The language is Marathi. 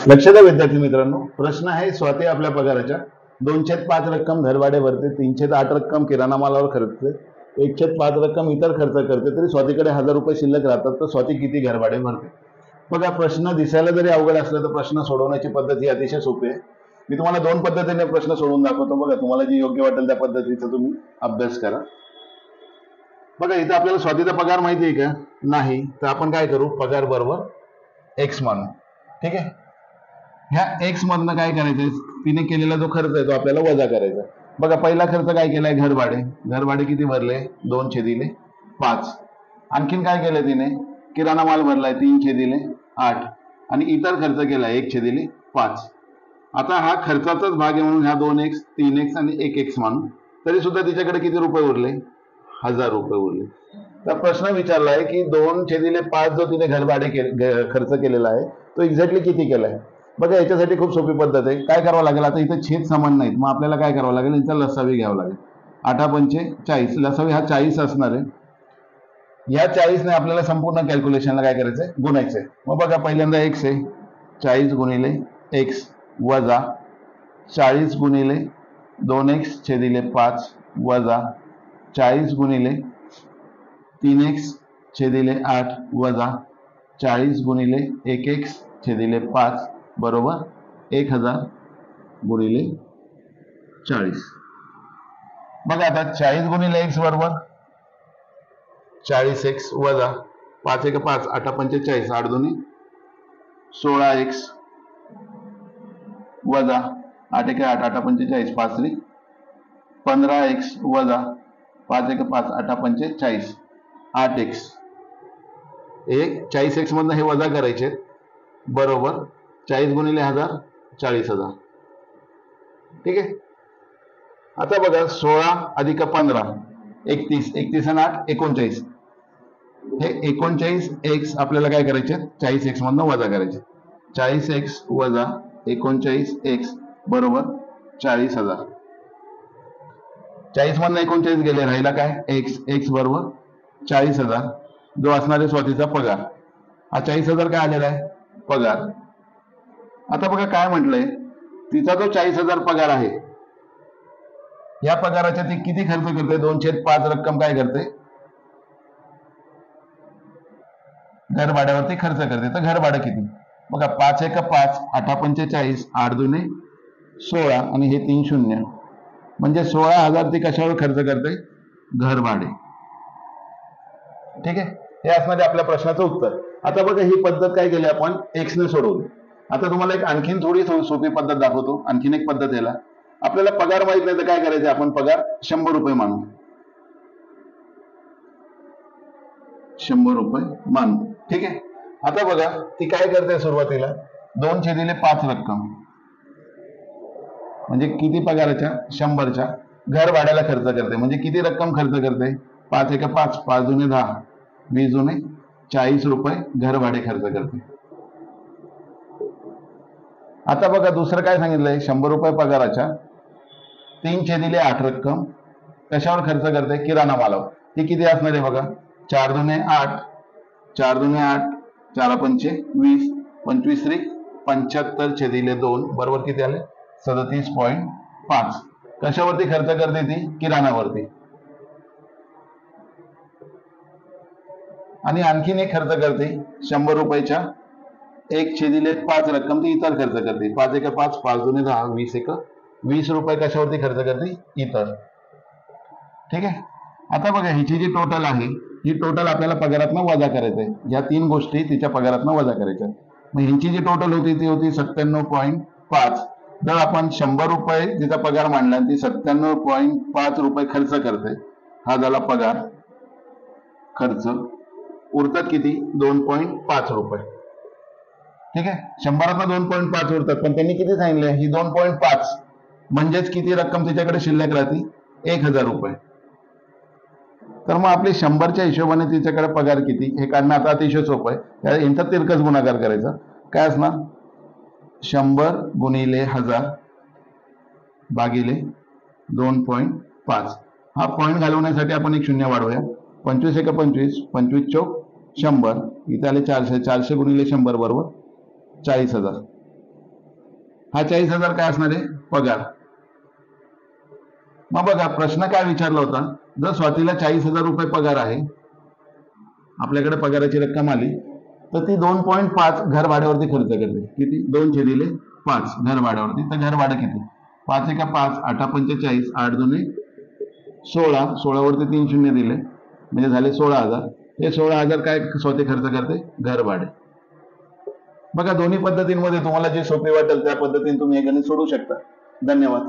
लक्ष द्या विद्यार्थी मित्रांनो, प्रश्न आहे स्वाती आपल्या पगाराच्या 2/5 रक्कम घरभाडे भरते, 3/8 रक्कम किराणा मालावर खर्चते, 1/5 रक्कम इतर खर्च करते, तरी स्वातीकडे 1000 रुपये शिल्लक राहतात, तर स्वाती किती घरभाडे भरते? बघा, प्रश्न दिसायला जरी अवघड असला तर प्रश्न सोडवण्याची पद्धत ही अतिशय सोपी आहे. मी तुम्हाला 2 पद्धतीने प्रश्न सोडवून दाखवतो. बघा, तुम्हाला जी योग्य वाटेल त्या पद्धतीचा तुम्ही अभ्यास करा. बघा, इथं आपल्याला स्वातीचा पगार माहिती आहे का? नाही. तर आपण काय करू, पगार बरोबर एक्स मानू. ठीक आहे. ह्या एक्स मधनं काय करायचंय, तिने केलेला जो खर्च आहे तो आपल्याला वजा करायचा. बघा, पहिला खर्च काय केलाय, घरभाडे. घरभाडे किती भरले, 2/5. आणखीन काय केलंय तिने, किराणा माल भरलाय 3/8 आणि इतर खर्च केलाय 1/5. आता हा खर्चाचाच भाग आहे म्हणून ह्या 2x 3x आणि 1x मानू. तरी सुद्धा तिच्याकडे किती रुपये उरले, 1000 रुपये उरले. तर प्रश्न विचारलाय की 2/5 जो तिने घरभाडे खर्च केलेला आहे तो एक्झॅक्टली किती केलाय. बघा, याच्यासाठी खूप सोपी पद्धत आहे. काय करावं लागेल, आता इथे छेद समान नाहीत, मग आपल्याला काय करावं लागेल, इथं लसावी घ्यावं लागेल. 8×5 = 40. लसावी हा 40 असणार आहे. या 40ने आपल्याला संपूर्ण कॅल्क्युलेशनला काय करायचंय, गुणायचंय. मग बघा, पहिल्यांदा x आहे, 40 गुणिले x वजा 40 गुणिले 2x/5 वजा 40 गुणिले 3x/8 वजा 40 गुणिले 1x/5 बरोबर 1000 गुणिले 40. बघा, आता 40 गुणिले x बरोबर 40x वजा 5×1=5 8×5 = 8×2 16x वजा 8×1=8 8×5 5×3 15x वजा 5×5 8×5 8x. 40x मधनं हे वजा करायचे बरोबर 40 गुणिले 1000 40,000. ठीक आहे. आता बघा, 16 + 15 31 31 आणि 8 39. हे 39x आपल्याला काय करायचे, 40x मधनं वजा करायचे. 40x वजा 39x बरोबर 40,000. 40 मधनं 39 गेले, राहिला काय x. x बरोबर 40,000 जो असणार आहे स्वातीचा पगार. हा 40,000 काय आलेला आहे, पगार. आता बघा काय म्हटलंय, तिचा जो 40,000 पगार आहे, या पगाराच्या ती किती खर्च करते, 2/5 रक्कम काय करते, घर भाड्यावरती खर्च करते. तर घर भाडं किती, बघा 5×1=5 8×5 8×2 16 आणि हे 3 शून्य म्हणजे 16,000 ती कशावर खर्च करते, घर भाडे. ठीक आहे. हे असणार आपल्या प्रश्नाचं उत्तर. आता बघा, ही पद्धत काय केली आपण, x ने सोडवली. आता तुम्हाला एक आणखीन थोडी सोपी पद्धत दाखवतो. आणखीन एक पद्धत याला, आपल्याला पगार माहित नाही तर काय करायचं, आपण पगार 100 रुपये मानू. 100 रुपये मानू. ठीक आहे. आता बघा, ती काय करते, सुरुवातीला 2/5 रक्कम म्हणजे किती पगाराच्या, 100च्या घर भाड्याला खर्च करते. म्हणजे किती रक्कम खर्च करते, 5×5 5×2 10 20×2 40 रुपये घर भाडे खर्च करते. आता बघा, दुसरं काय सांगितलंय, 100 रुपये पगाराच्या 3/8 रक्कम कशावर खर्च करते, किराणा मालावर. ती किती असणार आहे बघा, 4×2 8 4×2 8 4×5 20 25×3 75/2 बरोबर किती आले, 37.5. कशावरती खर्च करते ती, किराणावरती. आणि आणखीन एक खर्च करते 100 रुपयाच्या 1/5 रक्कम ती इतर खर्च करते. 5×5 5×2 10 20 रुपये कशावरती खर्च करते, इतर. ठीक आहे. आता बघा, हिची जी टोटल आहे, ही टोटल आपल्याला पगारातनं वजा करायचंय. या 3 गोष्टी तिच्या पगारातनं वजा करायच्या. मग हिची जी टोटल होती ती होती 97.5. जर आपण 100 रुपये तिचा पगार मांडला आणि ती 97.5 रुपये खर्च करते, हा झाला पगार खर्च. उरतात किती, 2.5 रुपये. ठीक आहे. 100 2.5 उरतात, पण त्यांनी किती सांगितले, ही 2.5 म्हणजेच किती रक्कम तिच्याकडे शिल्लक राहते, 1000 रुपये. तर मग आपली 100च्या हिशोबाने तिच्याकडे पगार किती हे काढणं आता अतिशय सोपं आहे. यांचा तिरकस गुणाकार करायचा. काय असणार, 100 गुणिले 1000 भागिले 2.5. हा पॉईंट घालवण्यासाठी आपण एक शून्य वाढवूया. 25×1 = 25 25×4 = 100. इथे आले 400. 400 गुणिले 100 बरोबर 40,000. हा 40,000 काय असणार आहे? पगार. मग बघा प्रश्न काय विचारला होता, जर स्वातीला 40,000 रुपये पगार आहे, आपल्याकडे पगाराची रक्कम आली, तर ती 2.5 घर भाड्यावरती खर्च करते. किती? 2/5 घर भाड्यावरती. तर घर भाडं किती? 5 एका 5, 8 45, 8 दुने 16, 16 वरती 3 शून्य दिले म्हणजे झाले 16,000. हे 16,000 काय स्वाती खर्च करते? घर भाडे. बघा दोन्ही पद्धतींमध्ये तुम्हाला जे सोपे वाटेल त्या पद्धतीने तुम्ही हे गणित सोडवू शकता. धन्यवाद.